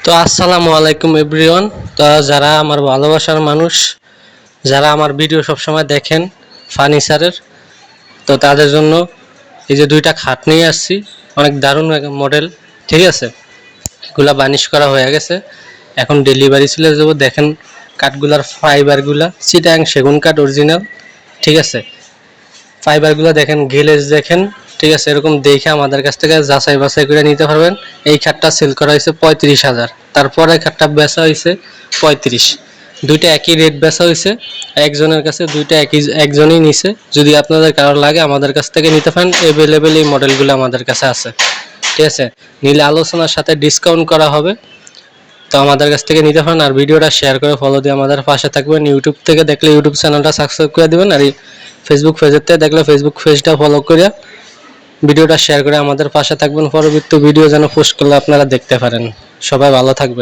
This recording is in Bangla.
তো আসসালামু আলাইকুম এভরিওয়ান। তো যারা আমার ভালোবাসার মানুষ, যারা আমার ভিডিও সবসময় দেখেন ফার্নিচারের, তো তাদের জন্য এই যে দুইটা খাট নিয়ে আসছি, অনেক দারুণ মডেল। ঠিক আছে, এগুলা বার্নিশ করা হয়ে গেছে, এখন ডেলিভারি চলে যাবো। দেখেন কাঠগুলার ফাইবারগুলা চিটাং সেগুন কাঠ অরিজিনাল। ঠিক আছে, ফাইবারগুলো দেখেন, গ্লেজ দেখেন। ঠিক আছে, এরকম দেখে আমাদের কাছ থেকে যাচাই বাছাই করে নিতে পারবেন। এই খাটটা সেল করা হয়েছে 35,000, তারপরে খাটটা বেচা হয়েছে 35। দুইটা একই রেট বেচা হয়েছে, একজনের কাছে দুইটা একজনই নিছে। যদি আপনাদের কারো লাগে আমাদের কাছ থেকে নিতে পারেন, অ্যাভেলেবেল এই মডেলগুলো আমাদের কাছে আছে। ঠিক আছে, নিলে আলোচনার সাথে ডিসকাউন্ট করা হবে। তো আমাদের কাছ থেকে নিতে পারেন। আর ভিডিওটা শেয়ার করে ফলো দিয়ে আমাদের পাশে থাকবেন। ইউটিউব থেকে দেখলে ইউটিউব চ্যানেলটা সাবস্ক্রাইব করে দেবেন, আর ফেসবুক পেজের থেকে দেখলে ফেসবুক পেজটা ফলো করে ভিডিওটা শেয়ার করে আমাদের পাশে থাকবেন। পরবর্তী ভিডিও যেন পোস্ট করলে আপনারা দেখতে পারেন। সবাই ভালো থাকবেন।